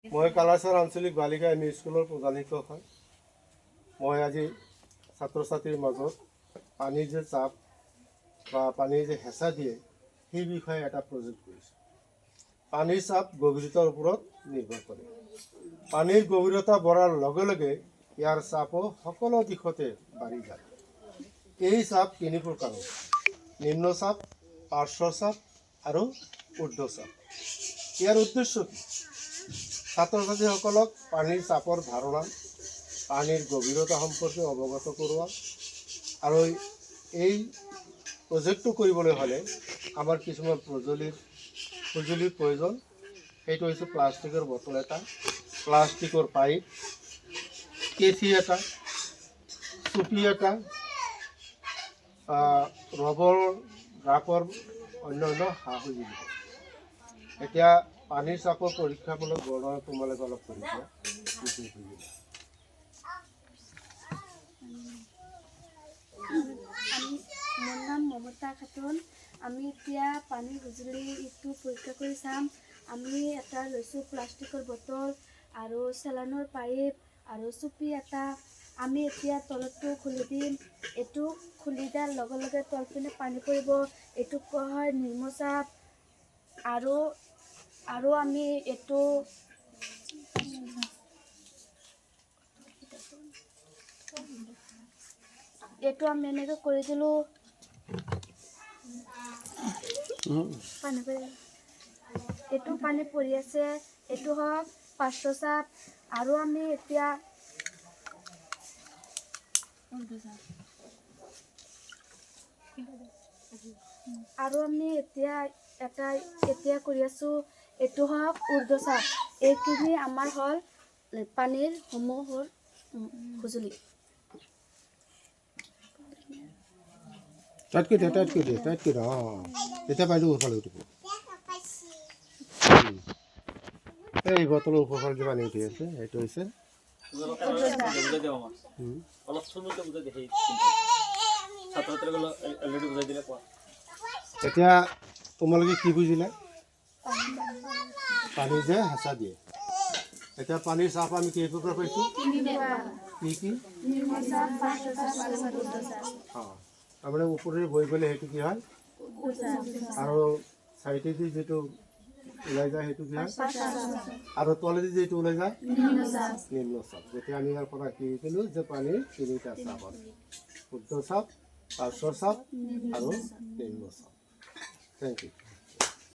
মই কালাচাৰ আঞ্চলিক বালিকা এম ই স্কুলৰ প্ৰধান শিক্ষক হয়। মই আজি ছাত্ৰ ছাত্ৰীৰ মাজত পানীৰ যে চাপ বা পানীৰ যে হেঁচা দিয়ে সেই বিষয়ে এটা প্ৰজেক্ট কৰিছোঁ। পানীৰ চাপ গভীৰতাৰ ওপৰত নিৰ্ভৰ কৰে। পানীৰ গভীৰতা বঢ়াৰ লগে লগে ইয়াৰ চাপো সকলো দিশতে বাঢ়ি যায়। এই চাপ তিনি প্ৰকাৰৰ: নিম্ন চাপ, পাৰ্শ্ব চাপ আৰু ঊৰ্ধ্ব চাপ। ইয়াৰ উদ্দেশ্য কি? ছাত্ৰ ছাত্ৰীসকলক পানীৰ চাপৰ ধাৰণা, পানীৰ গভীৰতা সম্পৰ্কে অৱগত কৰোৱা। আৰু এই প্ৰজেক্টটো কৰিবলৈ হ'লে আমাৰ কিছুমান সঁজুলিৰ প্ৰয়োজন। সেইটো হৈছে প্লাষ্টিকৰ বটল এটা, প্লাষ্টিকৰ পাইপ, কেঁচি এটা, চুপি এটা, ৰবৰ ড্ৰাপৰ অন্যান্য সা সঁজুলি। এতিয়া পানীৰ চাপৰ পৰীক্ষামূলক বৰ্ণনা তোমালোকে অলপ কৰিছা। মোৰ নাম মমতা খাতুন। আমি এতিয়া পানীৰ সঁজুলি ইটো পৰীক্ষা কৰি চাম। আমি এটা লৈছোঁ প্লাষ্টিকৰ বটল আৰু চেলাইনৰ পাইপ আৰু চুপি এটা। আমি এতিয়া তলটো খুলি দিম। এইটো খুলি দিয়াৰ লগে লগে তলপিনে পানী পৰিব। এইটোক কোৱা হয় নিম্ন চাপ। আৰু আমি এইটো আমি এনেকৈ কৰি দিলোঁ। এইটো পানী পৰি আছে, এইটো হওক পাৰ্শ্ব চাপ। আৰু আমি এতিয়া এতিয়া কৰি আছোঁ, এইটো হওক ঊৰ্ধ্ব চাপ। এইখিনি আমাৰ হ'ল পানীৰ সমূহৰ সঁজুলি। টাইটকৈ দিয়া। এতিয়া পাইছোঁ ওপৰফালে উঠিব। এই বটলৰ ওপৰফালে যে পানী উঠি আছে সেইটো হৈছে এতিয়া তোমালোকে কি বুজিলা? পানী যে হেঁচা দিয়ে। এতিয়া পানীৰ চাপ আমি কেই প্ৰকাৰ পাইছোঁ? কি? তাৰমানে ওপৰেৰে বৈ গ'লে সেইটো কি হয়? আৰু চাইডেদি যিটো ওলাই যায় সেইটো কি হয়? আৰু তলেদি যিটো ওলাই যায় নিম্ন চাপ। যেতিয়া আমি ইয়াৰ পৰা কি শিকিলোঁ যে পানীৰ তিনিটা চাপ আছে: ঊৰ্ধ্ব চাপ, পাৰ্শ্ব চাপ আৰু নিম্ন চাপ। Thank U.